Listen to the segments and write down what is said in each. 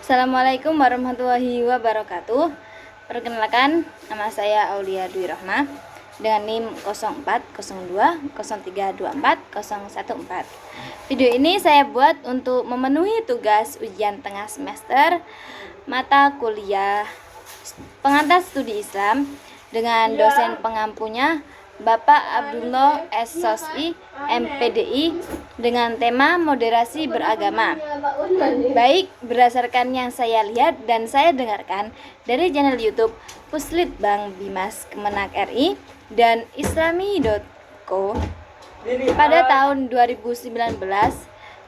Assalamualaikum warahmatullahi wabarakatuh. Perkenalkan, nama saya Aulia Dwi Rahma dengan NIM 0402032414. Video ini saya buat untuk memenuhi tugas ujian tengah semester mata kuliah pengantar studi Islam dengan dosen pengampunya Bapak Abdullah S. Sos'i, MPDI, dengan tema moderasi beragama. Baik, berdasarkan yang saya lihat dan saya dengarkan dari channel YouTube Puslitbang Bimas Kemenak RI dan Islami.co, pada tahun 2019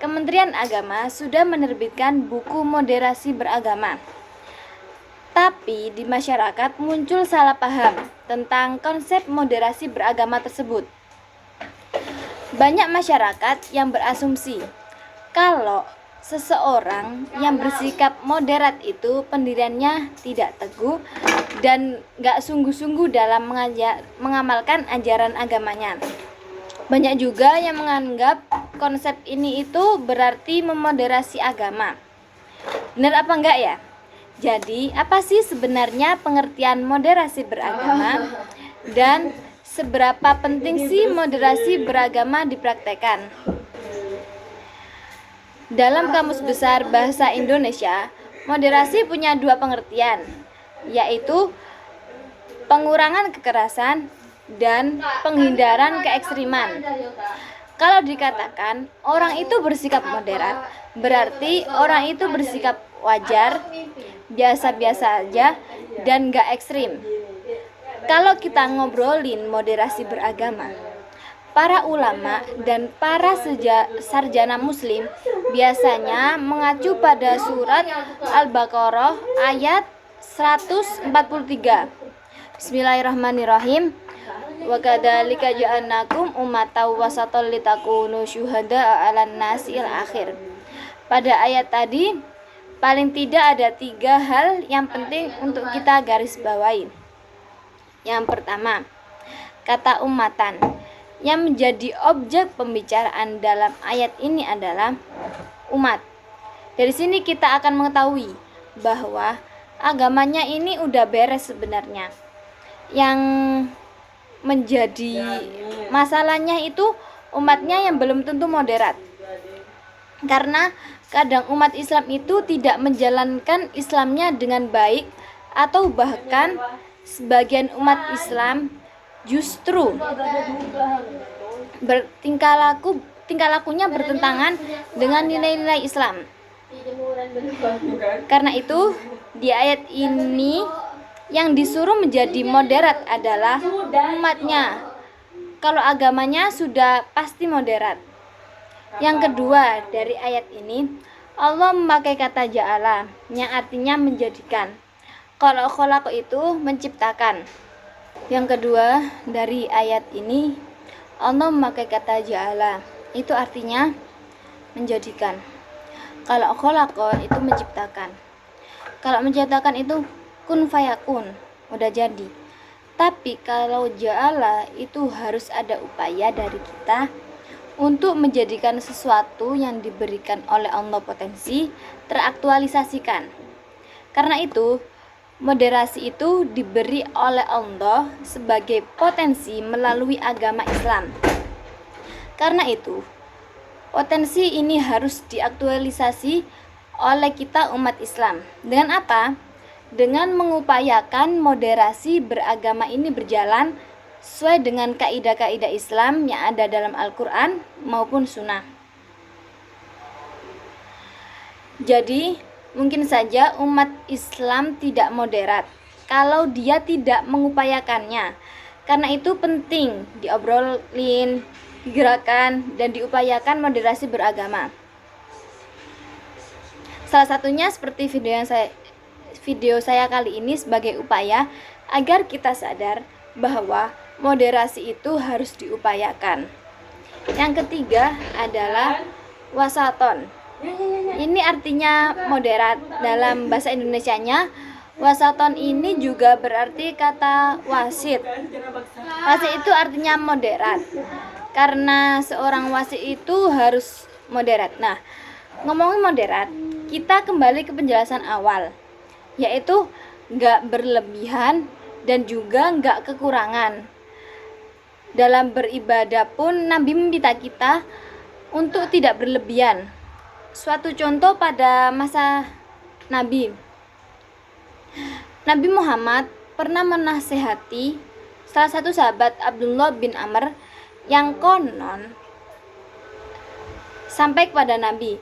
Kementerian Agama sudah menerbitkan buku moderasi beragama. Tapi di masyarakat muncul salah paham tentang konsep moderasi beragama tersebut. Banyak masyarakat yang berasumsi kalau seseorang yang bersikap moderat itu pendiriannya tidak teguh dan gak sungguh-sungguh dalam mengamalkan ajaran agamanya. Banyak juga yang menganggap konsep ini itu berarti memoderasi agama. Benar apa enggak ya? Jadi, apa sih sebenarnya pengertian moderasi beragama dan seberapa penting sih moderasi beragama dipraktekkan? Dalam Kamus Besar Bahasa Indonesia, moderasi punya dua pengertian, yaitu pengurangan kekerasan dan penghindaran keekstriman. Kalau dikatakan orang itu bersikap moderat, berarti orang itu bersikap wajar, biasa-biasa aja, dan gak ekstrim. Kalau kita ngobrolin moderasi beragama, para ulama dan para sarjana muslim biasanya mengacu pada surat Al-Baqarah ayat 143. Bismillahirrahmanirrahim. Wa kadzalika ja'alnakum ummatan wasatan litakunu syuhada'a 'alan nasi al-akhir. Pada ayat tadi paling tidak ada 3 hal yang penting untuk kita garis bawahi. Yang pertama, kata ummatan yang menjadi objek pembicaraan dalam ayat ini adalah umat. Dari sini kita akan mengetahui bahwa agamanya ini udah beres sebenarnya. Yang menjadi masalahnya itu umatnya yang belum tentu moderat. Karena kadang umat Islam itu tidak menjalankan Islamnya dengan baik, atau bahkan sebagian umat Islam justru tingkah lakunya bertentangan dengan nilai-nilai Islam. Karena itu, di ayat ini yang disuruh menjadi moderat adalah umatnya. Kalau agamanya sudah pasti moderat. Yang kedua, dari ayat ini Allah memakai kata ja'ala yang artinya menjadikan. Kalau kholaq itu menciptakan. Yang kedua, dari ayat ini Allah memakai kata ja'ala, itu artinya menjadikan. Kalau kholaq itu menciptakan. Kalau menciptakan itu kun fayakun, udah jadi. Tapi kalau ja'ala itu harus ada upaya dari kita untuk menjadikan sesuatu yang diberikan oleh Allah potensi teraktualisasikan. Karena itu, moderasi itu diberi oleh Allah sebagai potensi melalui agama Islam. Karena itu, potensi ini harus diaktualisasi oleh kita umat Islam. Dengan apa? Dengan mengupayakan moderasi beragama ini berjalan sesuai dengan kaidah-kaidah Islam yang ada dalam Al-Quran maupun Sunnah. Jadi, mungkin saja umat Islam tidak moderat kalau dia tidak mengupayakannya. Karena itu penting diobrolin, digerakkan, dan diupayakan moderasi beragama. Salah satunya seperti video saya kali ini sebagai upaya agar kita sadar bahwa moderasi itu harus diupayakan. Yang ketiga adalah wasaton. Ini artinya moderat. Dalam bahasa Indonesianya, wasaton ini juga berarti kata wasit. Wasit itu artinya moderat. Karena seorang wasit itu harus moderat. Nah, ngomongin moderat, kita kembali ke penjelasan awal, yaitu nggak berlebihan dan juga nggak kekurangan. Dalam beribadah pun Nabi meminta kita untuk tidak berlebihan. Suatu contoh pada masa Nabi Muhammad pernah menasehati salah satu sahabat, Abdullah bin Amr, yang konon sampai kepada Nabi.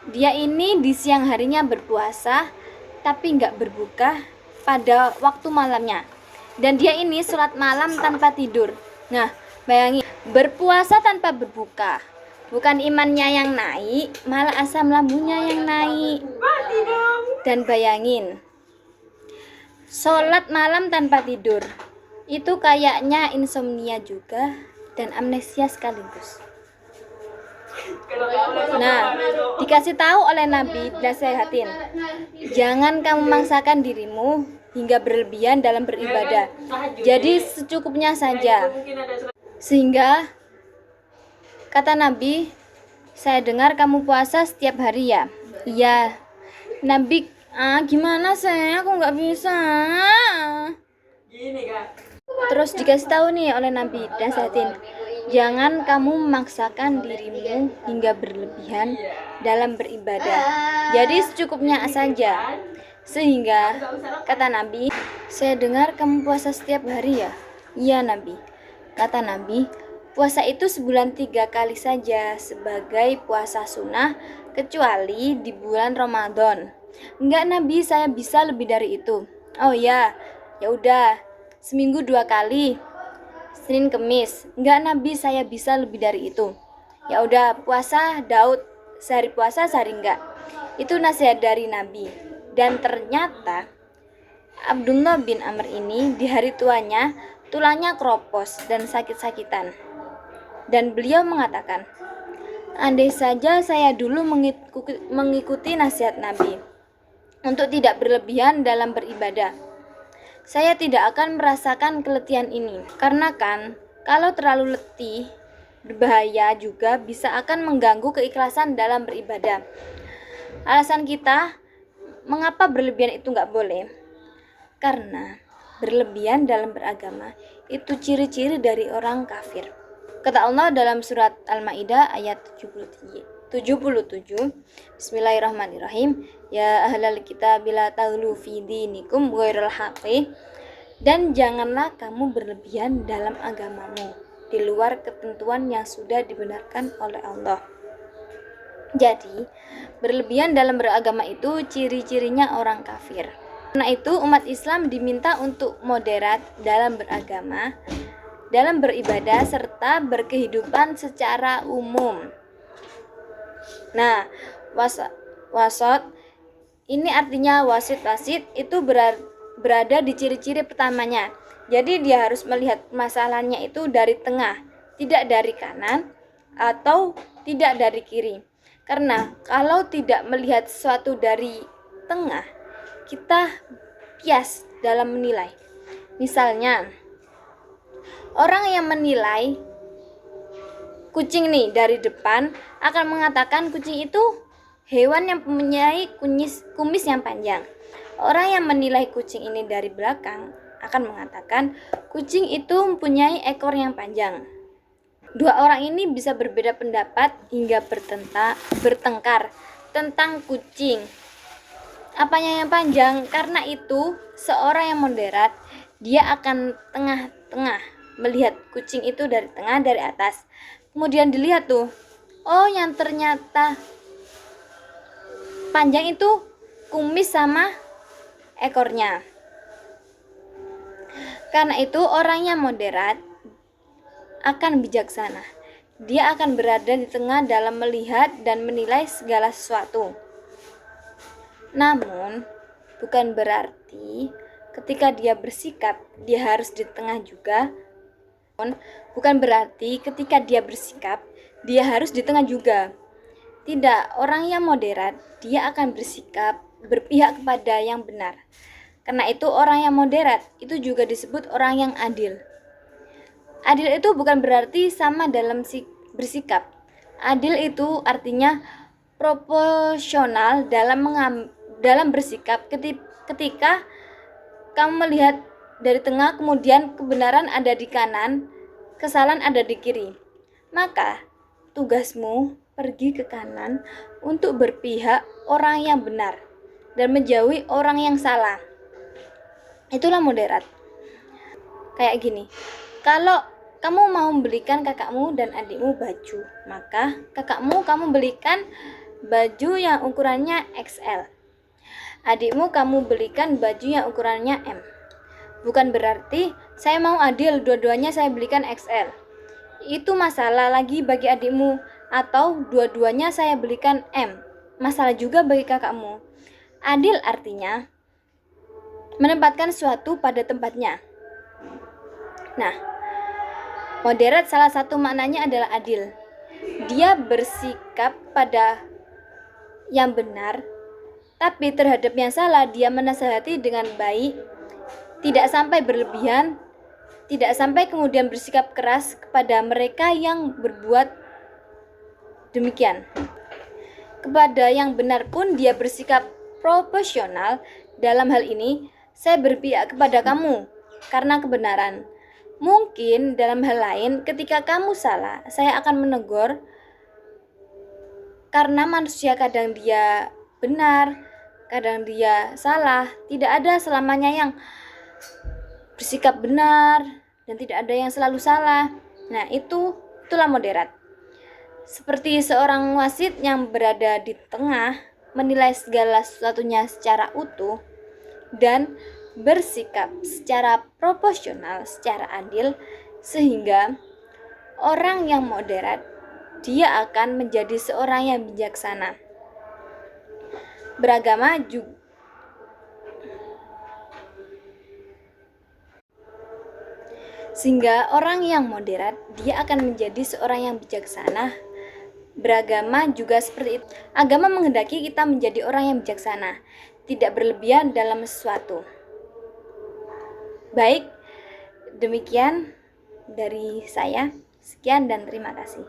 Dia ini di siang harinya berpuasa tapi nggak berbuka pada waktu malamnya, dan dia ini sholat malam tanpa tidur. Nah, bayangin, berpuasa tanpa berbuka, bukan imannya yang naik, malah asam lambungnya yang naik. Dan bayangin, sholat malam tanpa tidur, itu kayaknya insomnia juga dan amnesia sekaligus. Nah, dikasih tahu oleh Nabi, nasihatin, jangan kamu memaksakan dirimu hingga berlebihan dalam beribadah. Jadi secukupnya saja. Sehingga kata Nabi, saya dengar kamu puasa setiap hari ya? Iya. Nabi, gimana saya? Aku nggak bisa. Terus dikasih tahu nih oleh Nabi, nasihatin, jangan kamu memaksakan dirimu hingga berlebihan dalam beribadah. Jadi secukupnya saja. Sehingga kata Nabi, saya dengar kamu puasa setiap hari ya? Iya Nabi. Kata Nabi, puasa itu sebulan 3 kali saja sebagai puasa sunnah, kecuali di bulan Ramadan. Enggak Nabi, saya bisa lebih dari itu. Oh ya, ya udah, seminggu 2 kali, Senin Kemis. Enggak Nabi, saya bisa lebih dari itu. Ya udah, puasa Daud, sehari puasa sehari enggak. Itu nasihat dari Nabi. Dan ternyata Abdullah bin Amr ini di hari tuanya tulangnya keropos dan sakit-sakitan. Dan beliau mengatakan, andai saja saya dulu mengikuti nasihat Nabi untuk tidak berlebihan dalam beribadah, saya tidak akan merasakan keletihan ini. Karena kan kalau terlalu letih berbahaya juga, bisa akan mengganggu keikhlasan dalam beribadah. Alasan kita mengapa berlebihan itu nggak boleh, karena berlebihan dalam beragama itu ciri-ciri dari orang kafir. Kata Allah dalam surat Al-Maidah ayat 77, Bismillahirrahmanirrahim, ya ahlal kitab la taghlu fi dinikum ghairal haqqi, dan janganlah kamu berlebihan dalam agamamu di luar ketentuan yang sudah dibenarkan oleh Allah. Jadi, berlebihan dalam beragama itu ciri-cirinya orang kafir. Karena itu umat Islam diminta untuk moderat dalam beragama, dalam beribadah, serta berkehidupan secara umum. Nah, wasat ini artinya wasit itu berada di ciri-ciri pertamanya. Jadi dia harus melihat masalahnya itu dari tengah, tidak dari kanan atau tidak dari kiri. Karena kalau tidak melihat sesuatu dari tengah, kita bias dalam menilai. Misalnya, orang yang menilai kucing nih dari depan akan mengatakan kucing itu hewan yang mempunyai kumis yang panjang. Orang yang menilai kucing ini dari belakang akan mengatakan kucing itu mempunyai ekor yang panjang. Dua orang ini bisa berbeda pendapat hingga bertengkar tentang kucing apanya yang panjang. Karena itu seorang yang moderat, dia akan tengah-tengah melihat kucing itu dari tengah, dari atas. Kemudian dilihat tuh, oh yang ternyata panjang itu kumis sama ekornya. Karena itu orang yang moderat akan bijaksana. Dia akan berada di tengah dalam melihat dan menilai segala sesuatu. Namun, bukan berarti ketika dia bersikap, dia harus di tengah juga. Bukan berarti ketika dia bersikap, dia harus di tengah juga. Tidak, orang yang moderat, dia akan bersikap berpihak kepada yang benar. Karena itu orang yang moderat itu juga disebut orang yang adil. Adil itu bukan berarti sama dalam bersikap. Adil itu artinya proporsional dalam bersikap ketika kamu melihat dari tengah, kemudian kebenaran ada di kanan, kesalahan ada di kiri. Maka tugasmu pergi ke kanan untuk berpihak orang yang benar dan menjauhi orang yang salah. Itulah moderat. Kayak gini, kalau kamu mau membelikan kakakmu dan adikmu baju, maka kamu belikan baju yang ukurannya XL. Adikmu kamu belikan baju yang ukurannya M. Bukan berarti saya mau adil, dua-duanya saya belikan XL. Itu masalah lagi bagi adikmu, atau dua-duanya saya belikan M. Masalah juga bagi kakakmu. Adil artinya menempatkan sesuatu pada tempatnya. Nah, moderat salah satu maknanya adalah adil. Dia bersikap pada yang benar, tapi terhadap yang salah dia menasihati dengan baik, tidak sampai berlebihan, tidak sampai kemudian bersikap keras kepada mereka yang berbuat demikian. Kepada yang benar pun dia bersikap proporsional. Dalam hal ini, saya berpihak kepada kamu karena kebenaran. Mungkin dalam hal lain, ketika kamu salah, saya akan menegur, karena manusia kadang dia benar, kadang dia salah. Tidak ada selamanya yang bersikap benar dan tidak ada yang selalu salah. Nah, itulah moderat. Seperti seorang wasit yang berada di tengah, menilai segala sesuatunya secara utuh dan bersikap secara proporsional, secara adil, sehingga orang yang moderat dia akan menjadi seorang yang bijaksana. Beragama juga sehingga orang yang moderat dia akan menjadi seorang yang bijaksana. Beragama juga seperti itu. Agama menghendaki kita menjadi orang yang bijaksana, tidak berlebihan dalam sesuatu. Baik, demikian dari saya. Sekian dan terima kasih.